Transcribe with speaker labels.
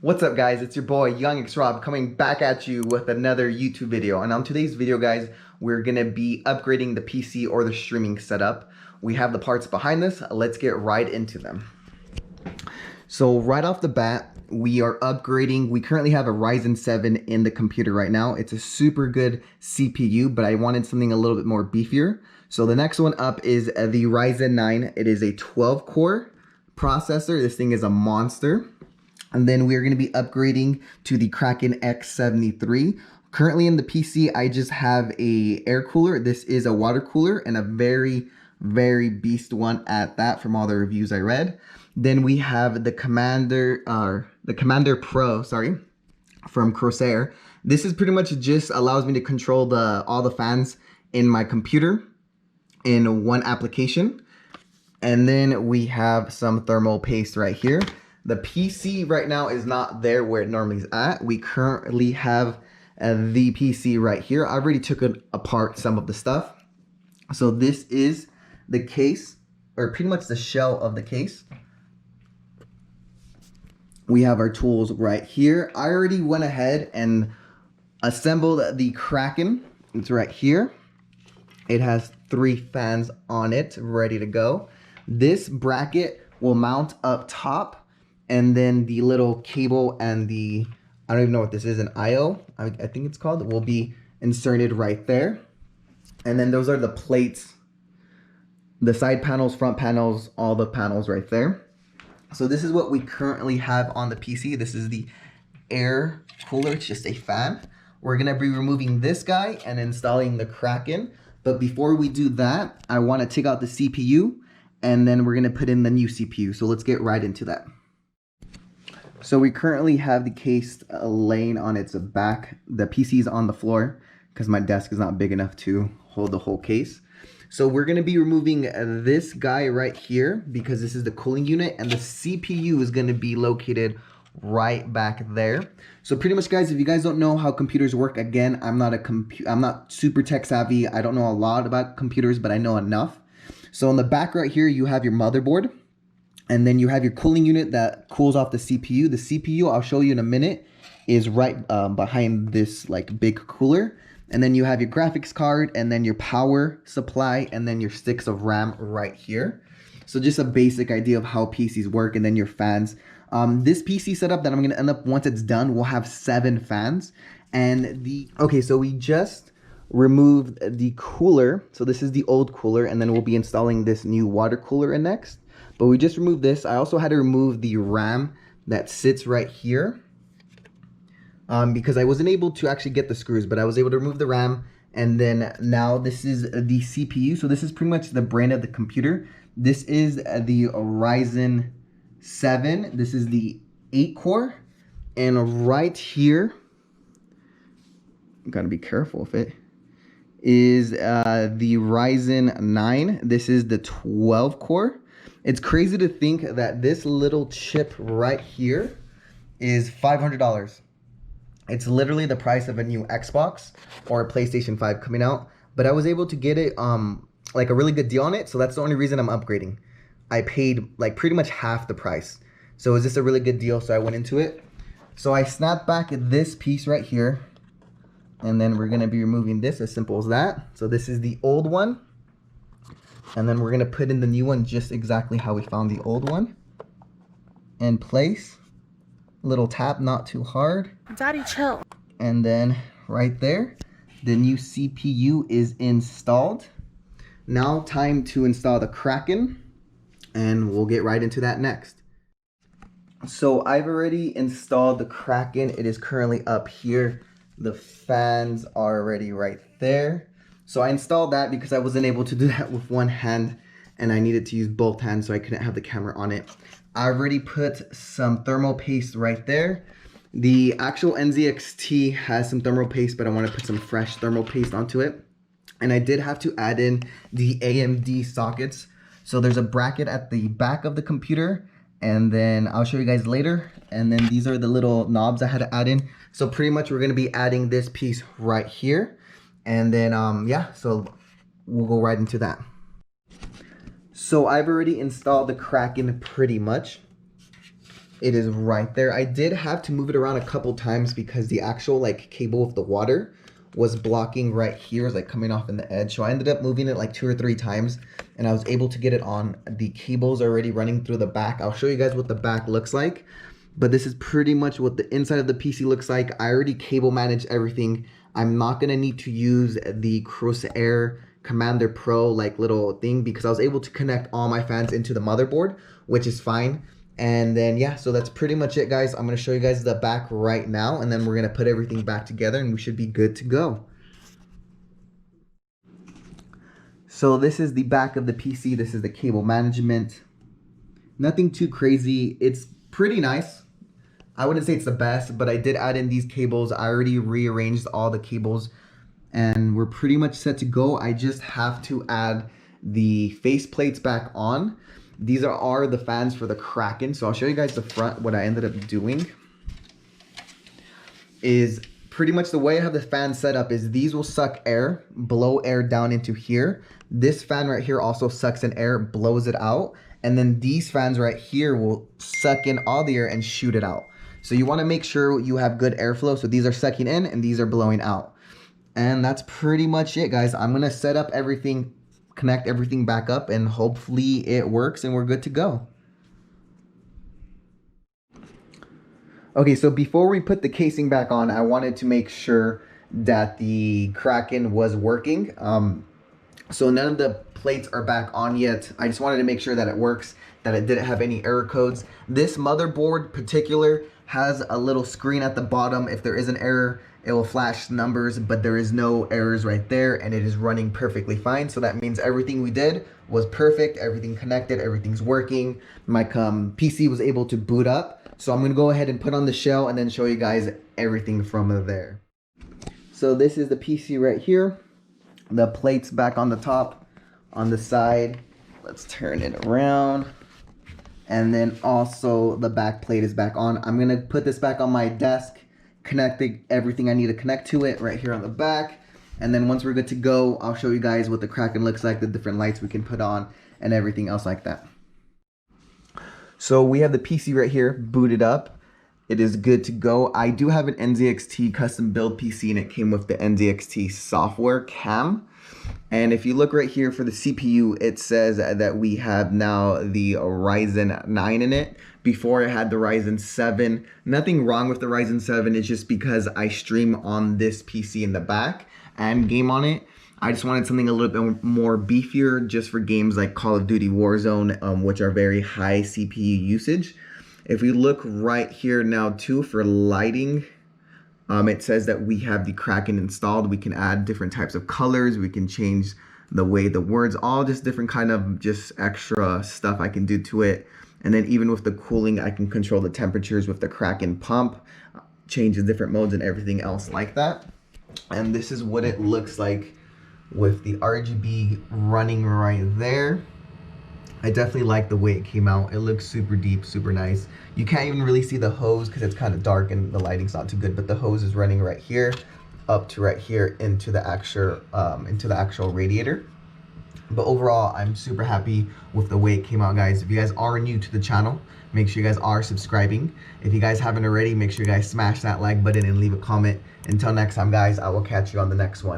Speaker 1: What's up guys, it's your boy nzxt coming back at you with another YouTube video. And on today's video guys, we're gonna be upgrading the PC or the streaming setup. We have the parts behind this, let's get right into them. So right off the bat, we are upgrading. We currently have a Ryzen 7 in the computer right now. It's a super good CPU, but I wanted something a little bit more beefier. So the next one up is the Ryzen9. It is a 12 core processor. This thing is a monster. And then we're going to be upgrading to the Kraken x73. Currently in the PC, I just have a air cooler. This is a water cooler and a very, very beast one at that from all the reviews I read. Then we have the Commander Pro, from Corsair. This is pretty much just allows me to control all the fans in my computer in one application. And then we have some thermal paste right here. The PC right now is not there where it normally is at. We currently have the PC right here. I already took apart some of the stuff. So this is the case, or pretty much the shell of the case. We have our tools right here. I already went ahead and assembled the Kraken. It's right here. It has 3 fans on it, ready to go. This bracket will mount up top. And then the little cable and I don't even know what this is, an IO, I think it's called, will be inserted right there. And then those are the plates, the side panels, front panels, all the panels right there. So this is what we currently have on the PC. This is the air cooler, it's just a fan. We're gonna be removing this guy and installing the Kraken. But before we do that, I wanna take out the CPU and then we're gonna put in the new CPU. So let's get right into that. So we currently have the case laying on its back. The PC is on the floor because my desk is not big enough to hold the whole case. So we're going to be removing this guy right here because this is the cooling unit, and the CPU is going to be located right back there. So pretty much guys, if you guys don't know how computers work, again, I'm not super tech savvy. I don't know a lot about computers, but I know enough. So on the back right here, you have your motherboard. And then you have your cooling unit that cools off the CPU. The CPU, I'll show you in a minute, is right behind this like big cooler. And then you have your graphics card and then your power supply and then your sticks of RAM right here. So just a basic idea of how PCs work, and then your fans. This PC setup that I'm gonna end up, once it's done, will have 7 fans. And okay, so we just removed the cooler. So this is the old cooler, and then we'll be installing this new water cooler in next. But we just removed this. I also had to remove the RAM that sits right here because I wasn't able to actually get the screws, but I was able to remove the RAM. And then now this is the CPU. So this is pretty much the brand of the computer. This is the Ryzen 7. This is the 8 core. And right here, gotta be careful with it, is the Ryzen 9. This is the 12 core. It's crazy to think that this little chip right here is $500. It's literally the price of a new Xbox or a PlayStation 5 coming out. But I was able to get it like a really good deal on it. So that's the only reason I'm upgrading. I paid like pretty much half the price. So it was just a really good deal, so I went into it. So I snapped back this piece right here. And then we're going to be removing this, as simple as that. So this is the old one. And then we're going to put in the new one just exactly how we found the old one. And place. Little tap, not too hard.
Speaker 2: Daddy, chill.
Speaker 1: And then right there, the new CPU is installed. Now time to install the Kraken. And we'll get right into that next. So I've already installed the Kraken. It is currently up here. The fans are already right there. So I installed that because I wasn't able to do that with one hand and I needed to use both hands, so I couldn't have the camera on it. I already put some thermal paste right there. The actual nzxt has some thermal paste, but I want to put some fresh thermal paste onto it. And I did have to add in the AMD sockets. So there's a bracket at the back of the computer, and then I'll show you guys later. And then these are the little knobs I had to add in. So pretty much we're going to be adding this piece right here. And then, yeah, so we'll go right into that. So I've already installed the Kraken pretty much. It is right there. I did have to move it around a couple times because the actual like cable with the water was blocking right here, like coming off in the edge. So I ended up moving it like 2 or 3 times, and I was able to get it on. The cable's already running through the back. I'll show you guys what the back looks like, but this is pretty much what the inside of the PC looks like. I already cable managed everything. I'm not gonna need to use the Corsair Commander Pro like little thing because I was able to connect all my fans into the motherboard, which is fine. And then yeah, so that's pretty much it, guys. I'm going to show you guys the back right now, and then we're going to put everything back together and we should be good to go. So this is the back of the PC. This is the cable management. Nothing too crazy. It's pretty nice. I wouldn't say it's the best, but I did add in these cables. I already rearranged all the cables and we're pretty much set to go. I just have to add the face plates back on. These are the fans for the Kraken. So I'll show you guys the front. What I ended up doing is pretty much the way I have the fan set up is these will suck air, blow air down into here. This fan right here also sucks in air, blows it out. And then these fans right here will suck in all the air and shoot it out. So you want to make sure you have good airflow. So these are sucking in and these are blowing out. And that's pretty much it, guys. I'm going to set up everything, connect everything back up, and hopefully it works and we're good to go. Okay, so before we put the casing back on, I wanted to make sure that the Kraken was working. So none of the plates are back on yet. I just wanted to make sure that it works, that it didn't have any error codes. This motherboard particular has a little screen at the bottom. If there is an error, it will flash numbers, but there is no errors right there, and it is running perfectly fine. So that means everything we did was perfect, everything connected, everything's working. My PC was able to boot up. So I'm gonna go ahead and put on the shell and then show you guys everything from there. So this is the PC right here. The plates back on the top, on the side. Let's turn it around. And then also the back plate is back on. I'm gonna put this back on my desk, connecting everything I need to connect to it right here on the back. And then once we're good to go, I'll show you guys what the Kraken looks like, the different lights we can put on, and everything else like that. So we have the PC right here booted up. It is good to go. I do have an nzxt custom build PC, and it came with the nzxt software cam. And if you look right here for the CPU, it says that we have now the Ryzen9 in it. Before it had the Ryzen 7. Nothing wrong with the Ryzen 7. It's just because I stream on this PC in the back and game on it. I just wanted something a little bit more beefier just for games like Call of Duty Warzone, which are very high CPU usage. If we look right here now too for lighting, it says that we have the Kraken installed. We can add different types of colors. We can change the way the words, all just different kind of just extra stuff I can do to it. And then even with the cooling, I can control the temperatures with the Kraken pump, change the different modes and everything else like that. And this is what it looks like with the RGB running right there. I definitely like the way it came out. It looks super deep, super nice. You can't even really see the hose because it's kind of dark and the lighting's not too good, but the hose is running right here up to right here into the actual radiator. But overall, I'm super happy with the way it came out, guys. If you guys are new to the channel, make sure you guys are subscribing. If you guys haven't already, make sure you guys smash that like button and leave a comment. Until next time, guys, I will catch you on the next one.